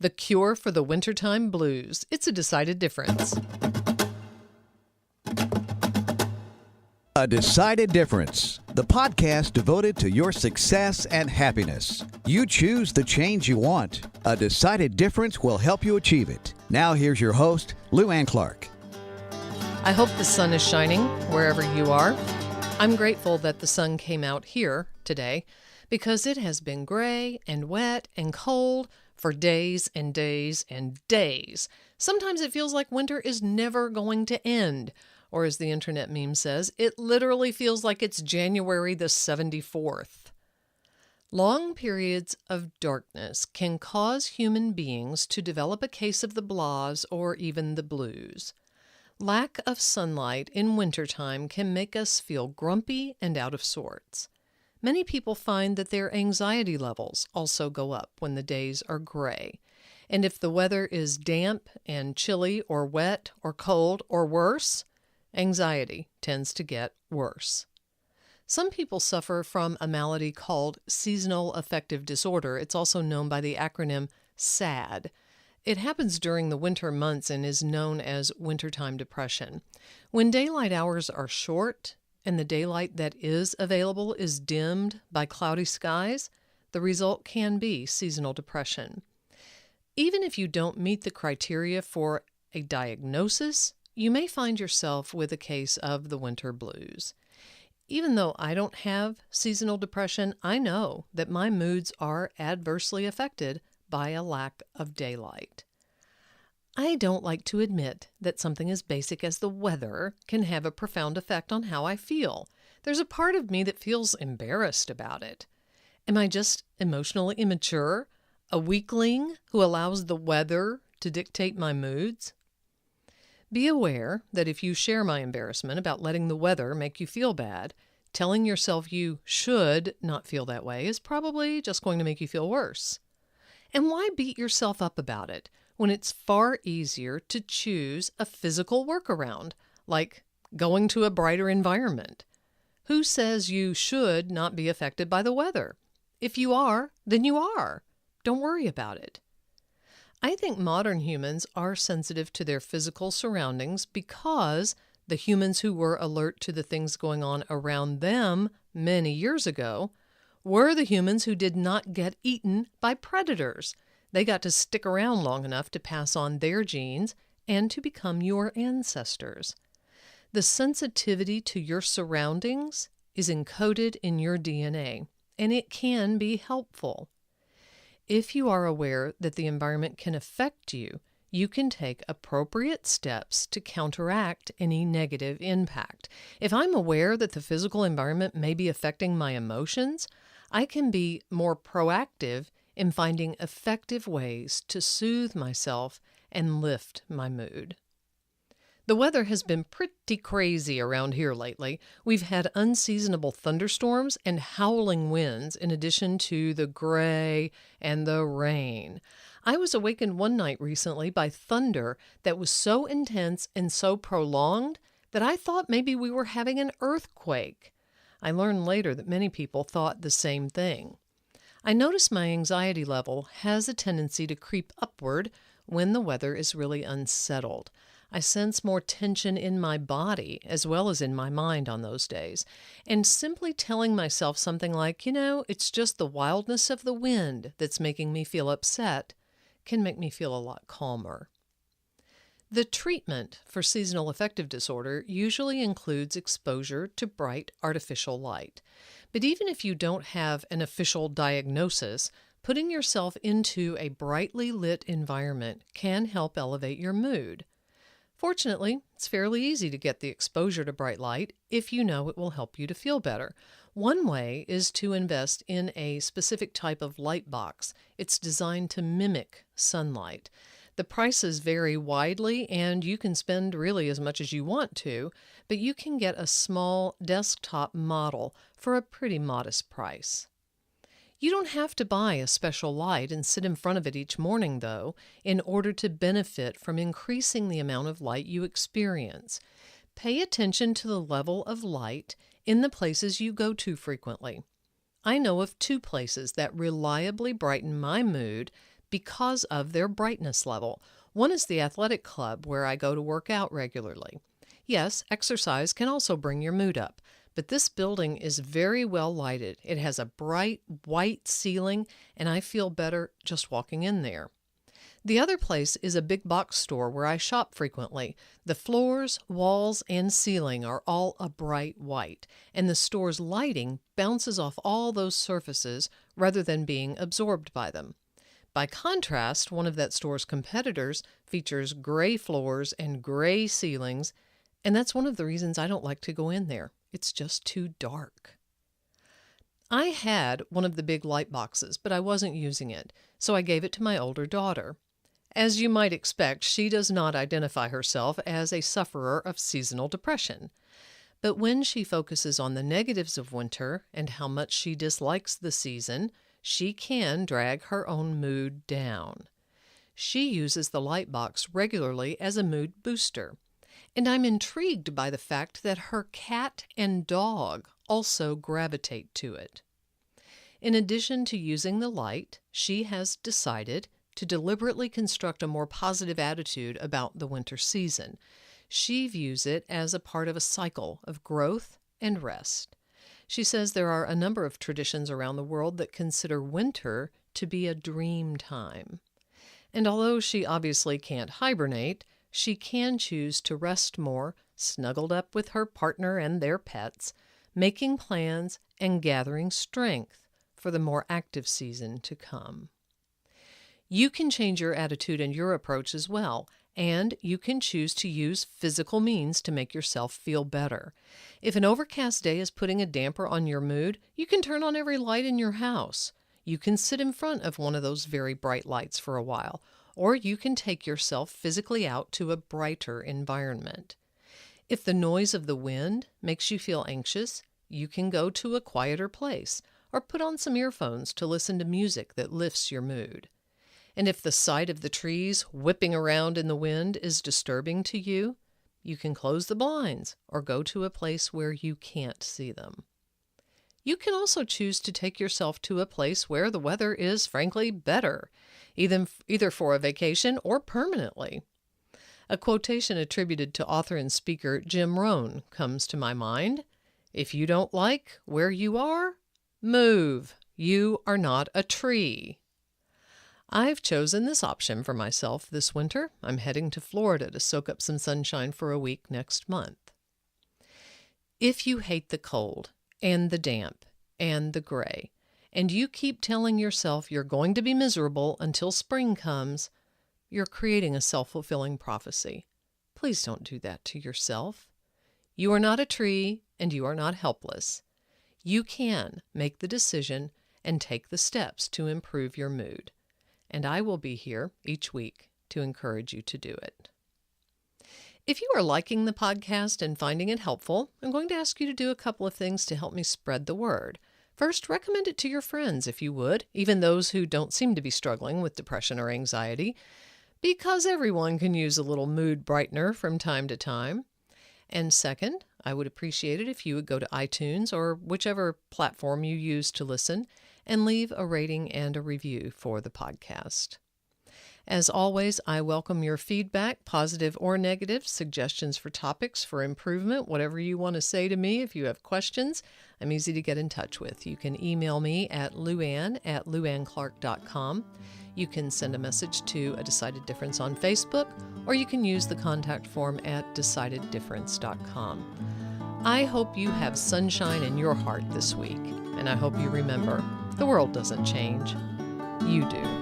The cure for the wintertime blues. It's a decided difference. A Decided Difference, the podcast devoted to your success and happiness. You choose the change you want. A Decided Difference will help you achieve it. Now here's your host, Lou Ann Clark. I hope the sun is shining wherever you are. I'm grateful that the sun came out here today because it has been gray and wet and cold for days and days and days. Sometimes it feels like winter is never going to end. Or as the internet meme says, it literally feels like it's January the 74th. Long periods of darkness can cause human beings to develop a case of the blahs or even the blues. Lack of sunlight in wintertime can make us feel grumpy and out of sorts. Many people find that their anxiety levels also go up when the days are gray. And if the weather is damp and chilly or wet or cold or worse, anxiety tends to get worse. Some people suffer from a malady called seasonal affective disorder. It's also known by the acronym SAD. It happens during the winter months and is known as wintertime depression. When daylight hours are short and the daylight that is available is dimmed by cloudy skies, the result can be seasonal depression. Even if you don't meet the criteria for a diagnosis, you may find yourself with a case of the winter blues. Even though I don't have seasonal depression, I know that my moods are adversely affected by a lack of daylight. I don't like to admit that something as basic as the weather can have a profound effect on how I feel. There's a part of me that feels embarrassed about it. Am I just emotionally immature? A weakling who allows the weather to dictate my moods? Be aware that if you share my embarrassment about letting the weather make you feel bad, telling yourself you should not feel that way is probably just going to make you feel worse. And why beat yourself up about it when it's far easier to choose a physical workaround, like going to a brighter environment? Who says you should not be affected by the weather? If you are, then you are. Don't worry about it. I think modern humans are sensitive to their physical surroundings because the humans who were alert to the things going on around them many years ago were the humans who did not get eaten by predators. They got to stick around long enough to pass on their genes and to become your ancestors. The sensitivity to your surroundings is encoded in your DNA, and it can be helpful. If you are aware that the environment can affect you, you can take appropriate steps to counteract any negative impact. If I'm aware that the physical environment may be affecting my emotions, I can be more proactive in finding effective ways to soothe myself and lift my mood. The weather has been pretty crazy around here lately. We've had unseasonable thunderstorms and howling winds in addition to the gray and the rain. I was awakened one night recently by thunder that was so intense and so prolonged that I thought maybe we were having an earthquake. I learned later that many people thought the same thing. I notice my anxiety level has a tendency to creep upward when the weather is really unsettled. I sense more tension in my body as well as in my mind on those days. And simply telling myself something like, it's just the wildness of the wind that's making me feel upset can make me feel a lot calmer. The treatment for seasonal affective disorder usually includes exposure to bright artificial light. But even if you don't have an official diagnosis, putting yourself into a brightly lit environment can help elevate your mood. Fortunately, it's fairly easy to get the exposure to bright light if you know it will help you to feel better. One way is to invest in a specific type of light box. It's designed to mimic sunlight. The prices vary widely, and you can spend really as much as you want to, but you can get a small desktop model for a pretty modest price. You don't have to buy a special light and sit in front of it each morning, though, in order to benefit from increasing the amount of light you experience. Pay attention to the level of light in the places you go to frequently. I know of 2 places that reliably brighten my mood because of their brightness level. One is the athletic club where I go to work out regularly. Yes, exercise can also bring your mood up, but this building is very well lighted. It has a bright white ceiling, and I feel better just walking in there. The other place is a big box store where I shop frequently. The floors, walls, and ceiling are all a bright white, and the store's lighting bounces off all those surfaces rather than being absorbed by them. By contrast, one of that store's competitors features gray floors and gray ceilings, and that's one of the reasons I don't like to go in there. It's just too dark. I had one of the big light boxes, but I wasn't using it, so I gave it to my older daughter. As you might expect, she does not identify herself as a sufferer of seasonal depression. But when she focuses on the negatives of winter and how much she dislikes the season, she can drag her own mood down. She uses the light box regularly as a mood booster. And I'm intrigued by the fact that her cat and dog also gravitate to it. In addition to using the light, she has decided to deliberately construct a more positive attitude about the winter season. She views it as a part of a cycle of growth and rest. She says there are a number of traditions around the world that consider winter to be a dream time. And although she obviously can't hibernate, she can choose to rest more, snuggled up with her partner and their pets, making plans and gathering strength for the more active season to come. You can change your attitude and your approach as well, and you can choose to use physical means to make yourself feel better. If an overcast day is putting a damper on your mood, you can turn on every light in your house. You can sit in front of one of those very bright lights for a while, or you can take yourself physically out to a brighter environment. If the noise of the wind makes you feel anxious, you can go to a quieter place, or put on some earphones to listen to music that lifts your mood. And if the sight of the trees whipping around in the wind is disturbing to you, you can close the blinds or go to a place where you can't see them. You can also choose to take yourself to a place where the weather is frankly better, either for a vacation or permanently. A quotation attributed to author and speaker Jim Rohn comes to my mind. If you don't like where you are, move. You are not a tree. I've chosen this option for myself this winter. I'm heading to Florida to soak up some sunshine for a week next month. If you hate the cold and the damp and the gray, and you keep telling yourself you're going to be miserable until spring comes, you're creating a self-fulfilling prophecy. Please don't do that to yourself. You are not a tree and you are not helpless. You can make the decision and take the steps to improve your mood. And I will be here each week to encourage you to do it. If you are liking the podcast and finding it helpful, I'm going to ask you to do a couple of things to help me spread the word. First, recommend it to your friends if you would, even those who don't seem to be struggling with depression or anxiety, because everyone can use a little mood brightener from time to time. And second, I would appreciate it if you would go to iTunes or whichever platform you use to listen and leave a rating and a review for the podcast. As always, I welcome your feedback, positive or negative, suggestions for topics for improvement, whatever you want to say to me. If you have questions, I'm easy to get in touch with. You can email me at luann@luannclark.com. You can send a message to A Decided Difference on Facebook, or you can use the contact form at decideddifference.com. I hope you have sunshine in your heart this week, and I hope you remember the world doesn't change. You do.